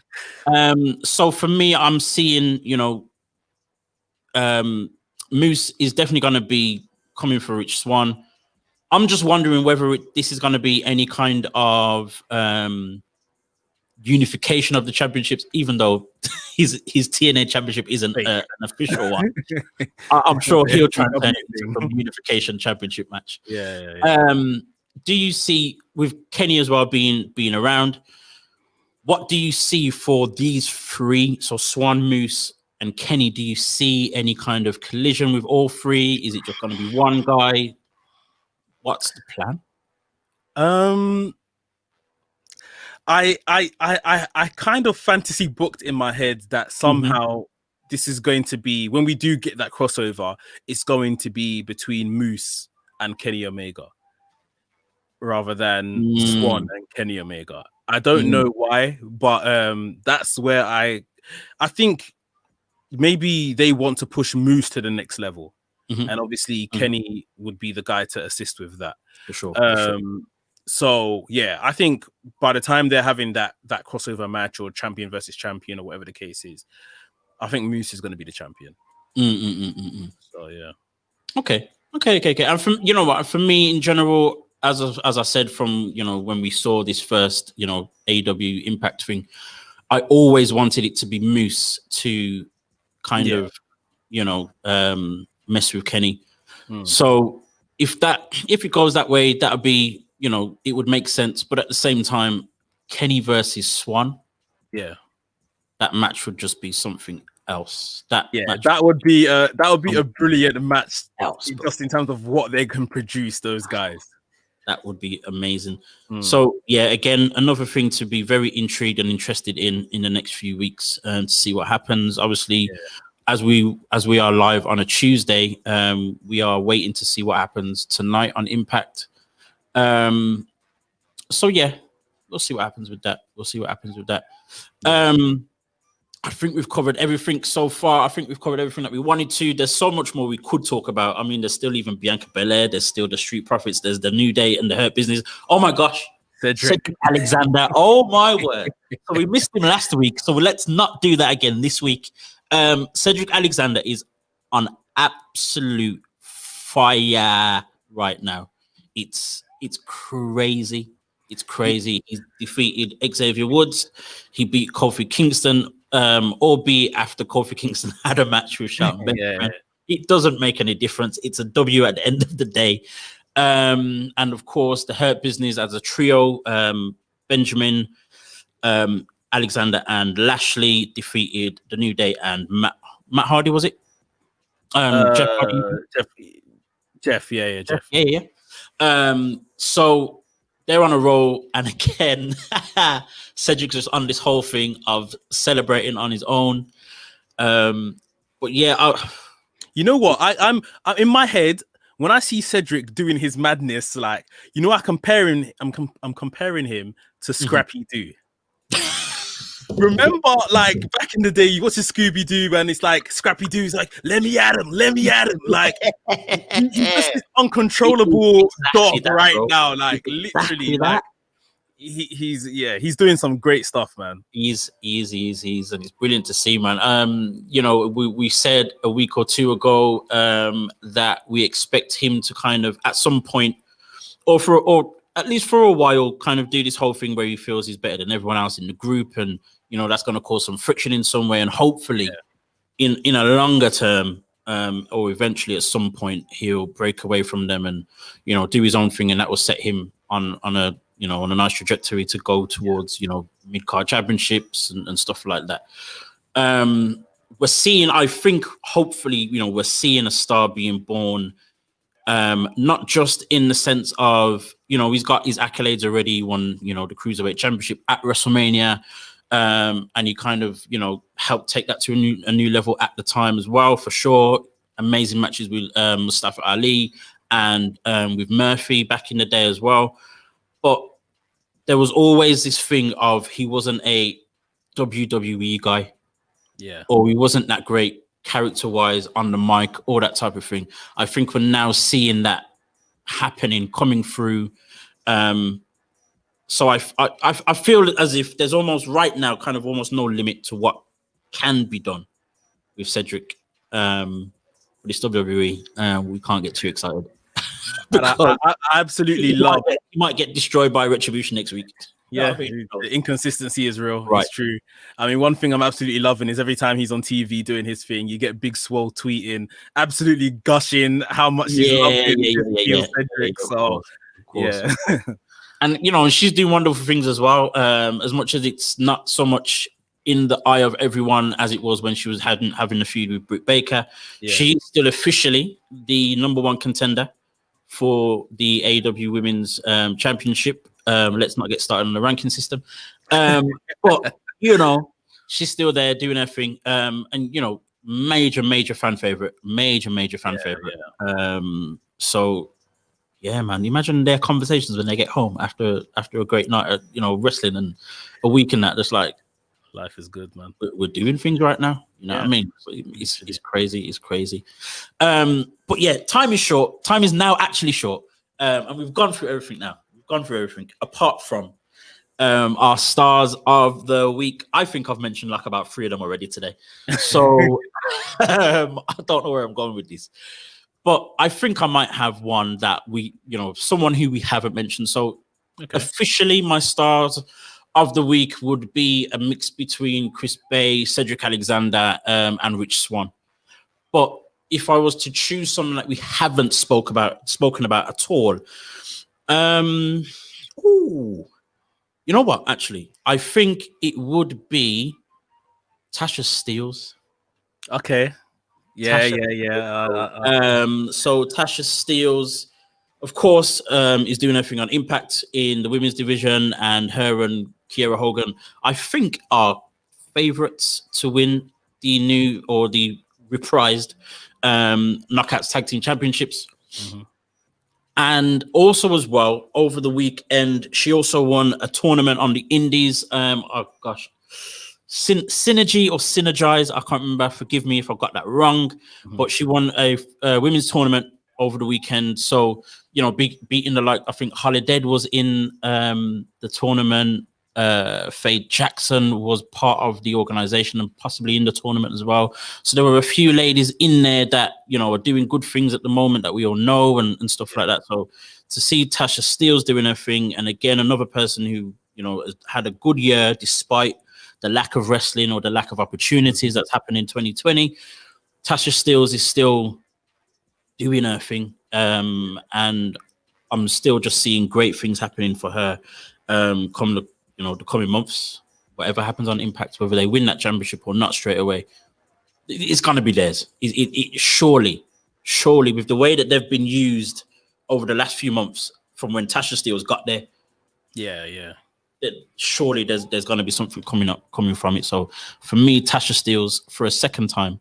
So for me, I'm seeing, Moose is definitely going to be coming for Rich Swann. I'm just wondering whether this is going to be any kind of unification of the championships, even though his TNA championship isn't an official one. I'm sure he'll try and turn it into some unification championship match. Yeah. Do you see, with Kenny as well being around, what do you see for these three? So Swann, Moose, and Kenny. Do you see any kind of collision with all three? Is it just going to be one guy? What's the plan? I kind of fantasy booked in my head that somehow this is going to be, when we do get that crossover, it's going to be between Moose and Kenny Omega rather than Swann and Kenny Omega. I don't know why, but that's where I think maybe they want to push Moose to the next level. And obviously Kenny would be the guy to assist with that. For sure. So yeah, I think by the time they're having that crossover match or champion versus champion or whatever the case is, I think Moose is going to be the champion. So yeah. Okay. And from for me in general, as I said from when we saw this first AEW Impact thing, I always wanted it to be Moose to kind of mess with Kenny. So if it goes that way, that would be it would make sense. But at the same time, Kenny versus Swann, that match would just be something else. That would be a brilliant match just in terms of what they can produce, those guys. That would be amazing. So yeah, again, another thing to be very intrigued and interested in the next few weeks and to see what happens. Obviously, as we are live on a Tuesday, we are waiting to see what happens tonight on Impact. So yeah, we'll see what happens with that. I think we've covered everything so far. I think we've covered everything that we wanted to. There's so much more we could talk about. I mean, there's still even Bianca Belair. There's still the Street Profits. There's the New Day and the Hurt Business. Oh my gosh. Cedric Alexander. Oh my word. So we missed him last week. So let's not do that again this week. Cedric Alexander is on absolute fire right now. It's crazy. It's crazy. He's defeated Xavier Woods. He beat Kofi Kingston. Albeit after Kofi Kingston had a match with Shelton Benjamin. It doesn't make any difference. It's a W at the end of the day. And of course, the Hurt Business as a trio, Benjamin, Alexander, and Lashley defeated the New Day and Matt Hardy, was it? Jeff Hardy. Jeff. Yeah. So they're on a roll, and again, Cedric's just on this whole thing of celebrating on his own. But yeah, you know what? I'm in my head when I see Cedric doing his madness, like I'm comparing him to Scrappy Doo. Remember, like back in the day, you watch a Scooby Doo, and it's like Scrappy Doo's like, "Let me at him," like he's just this uncontrollable dog right now, like literally, like he's doing some great stuff, man. He's and it's brilliant to see, man. We said a week or two ago that we expect him to kind of at some point, or at least for a while, kind of do this whole thing where he feels he's better than everyone else in the group, and that's going to cause some friction in some way, and hopefully in a longer term or eventually at some point he'll break away from them and do his own thing, and that will set him on a nice trajectory to go towards mid-card championships and stuff like that. We're seeing, I think, hopefully, we're seeing a star being born. Not just in the sense of, he's got his accolades already. He won, the Cruiserweight Championship at WrestleMania. And he kind of, helped take that to a new level at the time as well, for sure. Amazing matches with Mustafa Ali and with Murphy back in the day as well. But there was always this thing of he wasn't a WWE guy. Yeah. Or he wasn't that great character-wise on the mic, all that type of thing. I think we're now seeing that happening, coming through. So I feel as if there's almost right now kind of almost no limit to what can be done with Cedric. But it's WWE, we can't get too excited. I absolutely love it. He might get destroyed by Retribution next week. Yeah, the inconsistency is real. Right. It's true. I mean, one thing I'm absolutely loving is every time he's on TV doing his thing, you get Big Swole tweeting, absolutely gushing how much he's loving Cedric. So, yeah. And, you know, she's doing wonderful things as well. As much as it's not so much in the eye of everyone as it was when she was having a feud with Britt Baker, she's still officially the #1 contender for the AEW Women's Championship. Let's not get started on the ranking system. But, you know, she's still there doing her thing. And, you know, major fan favorite. Major fan favorite. Yeah. So, yeah, man, imagine their conversations when they get home after a great night of, you know, wrestling and a week and that. Just like, life is good, man. We're doing things right now. You know what I mean? So it's crazy. It's crazy. But yeah, time is short. Time is now actually short. And we've gone through everything now. We've gone through everything apart from our stars of the week. I think I've mentioned like about 3 of them already today. So I don't know where I'm going with this. But I think I might have one that someone who we haven't mentioned. So officially my stars of the week would be a mix between Chris Bey, Cedric Alexander, and Rich Swann. But if I was to choose something that we haven't spoken about at all, you know what? Actually, I think it would be Tasha Steelz. Okay. Yeah. So Tasha Steelz, of course, is doing everything on Impact in the women's division, and her and Kiera Hogan, I think, are favorites to win the new or the reprised Knockouts Tag Team Championships. Mm-hmm. And also as well, over the weekend, she also won a tournament on the Indies. Synergy or Synergize, I can't remember. Forgive me if I got that wrong. Mm-hmm. But she won a women's tournament over the weekend. So, you know, beating I think Holly Dead was in the tournament. Faye Jackson was part of the organization and possibly in the tournament as well. So there were a few ladies in there that, you know, are doing good things at the moment that we all know and stuff like that. So to see Tasha Steelz doing her thing, and again, another person who, you know, has had a good year despite the lack of wrestling or the lack of opportunities that's happened in 2020, Tasha Steelz is still doing her thing. And I'm still just seeing great things happening for her come the coming months. Whatever happens on Impact, whether they win that championship or not straight away, it's going to be theirs. It surely with the way that they've been used over the last few months from when Tasha Steelz got there. Yeah. Surely there's going to be something coming from it. So for me, Tasha Steelz for a second time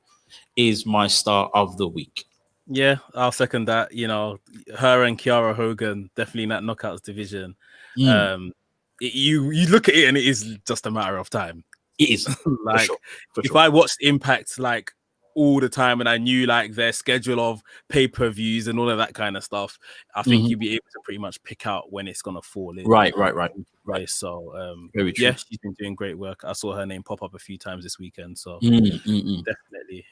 is my star of the week. Yeah, I'll second that. You know, her and Kiara Hogan definitely in that Knockouts division. You look at it and it is just a matter of time. It is. For sure. If I watched Impact like all the time and I knew like their schedule of pay-per-views and all of that kind of stuff, I think you'd be able to pretty much pick out when it's gonna fall in. Right. So very true. Yeah, she's been doing great work. I saw her name pop up a few times this weekend. So definitely.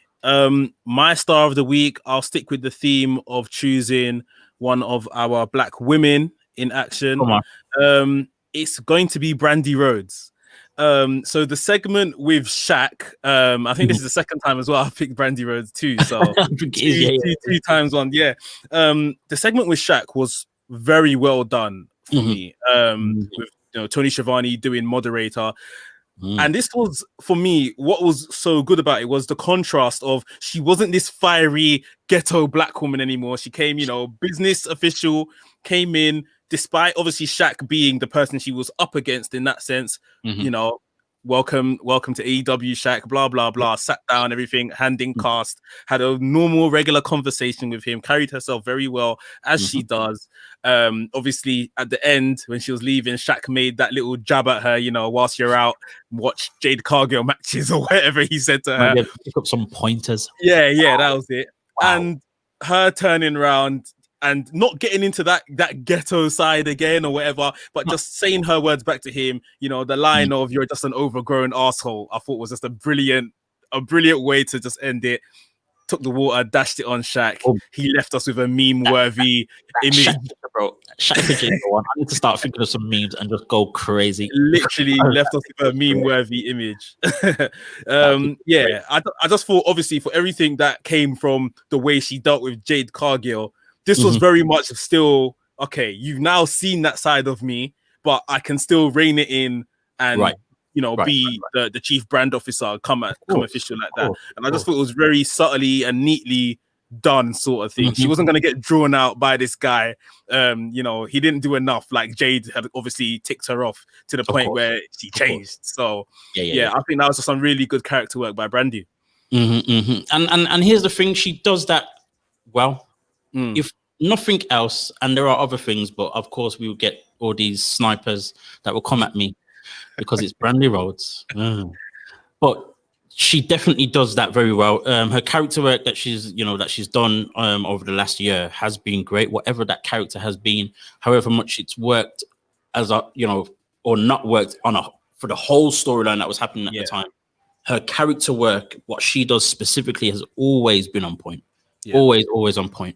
My star of the week, I'll stick with the theme of choosing one of our black women in action. Come on. It's going to be Brandy Rhodes. So the segment with Shaq, I think this is the second time as well I've picked Brandy Rhodes too. So two times one. Yeah. The segment with Shaq was very well done for me. With Tony Schiavone doing moderator. And this was, for me, what was so good about it was the contrast of she wasn't this fiery ghetto black woman anymore. She came, business official, came in, despite obviously Shaq being the person she was up against in that sense, welcome to AEW, Shaq, blah, blah, blah, sat down, everything, hand in cast, had a normal, regular conversation with him, carried herself very well, as she does. Obviously, at the end, when she was leaving, Shaq made that little jab at her, whilst you're out, watch Jade Cargill matches or whatever he said to her. Pick up some pointers. Yeah, that was it. Wow. And her turning around, and not getting into that ghetto side again or whatever, but just saying her words back to him. You know, the line of "you're just an overgrown asshole," I thought was just a brilliant way to just end it. Took the water, dashed it on Shaq. He left us with a meme-worthy image. Shaq is the one. I need to start thinking of some memes and just go crazy. Literally left us with a meme-worthy image. Yeah, I just thought, obviously, for everything that came from the way she dealt with Jade Cargill, this was very much still, okay, you've now seen that side of me, but I can still rein it in and be the chief brand officer, come official like that. And I just thought it was very subtly and neatly done, sort of thing. She wasn't going to get drawn out by this guy. He didn't do enough. Like, Jade had obviously ticked her off to the point where she changed. So I think that was just some really good character work by Brandy. And here's the thing, she does that well. If nothing else, and there are other things, but of course we will get all these snipers that will come at me because it's Brandy Rhodes. But she definitely does that very well. Her character work that she's done over the last year has been great. Whatever that character has been, however much it's worked as or not worked for the whole storyline that was happening at the time. Her character work, what she does specifically, has always been on point. Always on point.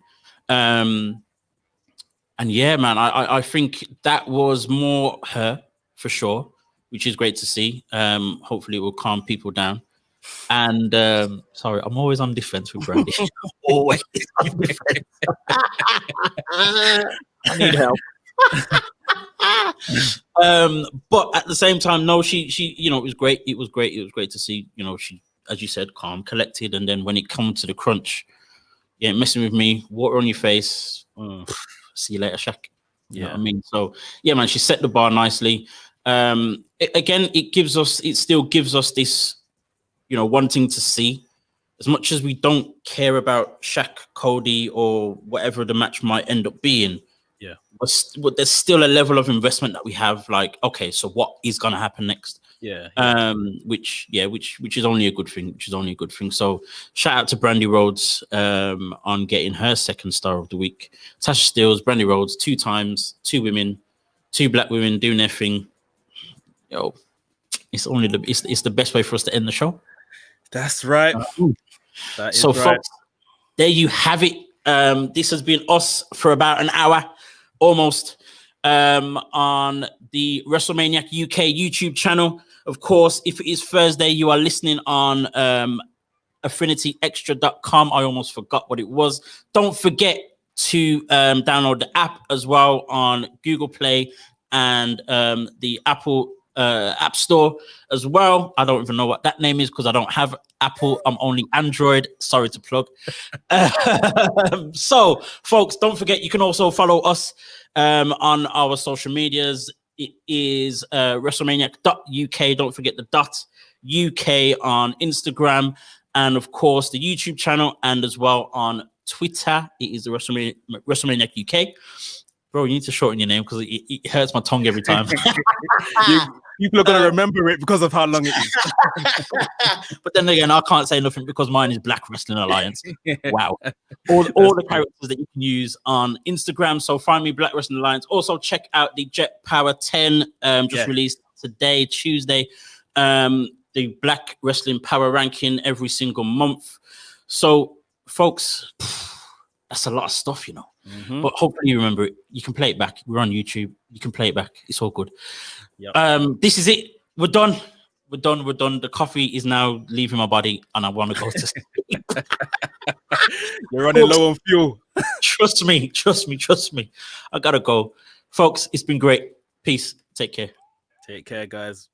And yeah, man, I think that was more her for sure, which is great to see. Hopefully it will calm people down. And sorry, I'm always on defense with Brandy. Always on defense. I need help. But at the same time, no, she it was great. It was great to see, she, as you said, calm, collected, and then when it comes to the crunch, messing with me, water on your face. See you later, Shaq. You know what I mean? So yeah, man, she set the bar nicely. It still gives us this, wanting to see, as much as we don't care about Shaq, Cody, or whatever the match might end up being. Yeah, but there's still a level of investment that we have. Like, okay, so what is gonna happen next? Which is only a good thing. So shout out to Brandy Rhodes on getting her second star of the week. Tasha Steelz, Brandy Rhodes, 2 times, 2 women, 2 black women doing their thing. It's the best way for us to end the show. That's right. So folks, there you have it. This has been us for about an hour almost on the WrestleManiac UK YouTube channel. Of course, if it is Thursday, you are listening on AffinityExtra.com. I almost forgot what it was. Don't forget to download the app as well on Google Play and the Apple App Store as well. I don't even know what that name is because I don't have Apple. I'm only Android. Sorry to plug. So, folks, don't forget you can also follow us on our social medias. It is WrestleManiac.uk. Don't forget the .uk on Instagram, and of course the YouTube channel, and as well on Twitter. It is the WrestleManiac UK. Bro, you need to shorten your name because it hurts my tongue every time. People are going to remember it because of how long it is. But then again, I can't say nothing because mine is Black Wrestling Alliance. Wow. All the characters that you can use on Instagram. So find me, Black Wrestling Alliance. Also check out the Jet Power 10 released today, Tuesday. The Black Wrestling Power Ranking every single month. So, folks, that's a lot of stuff, But hopefully you remember it. You can play it back. We're on YouTube. You can play it back. It's all good. Yep. This is it. We're done. The coffee is now leaving my body and I want to go to sleep. You're running low on fuel. Trust me. I gotta go. Folks, it's been great. Peace. Take care. Take care, guys.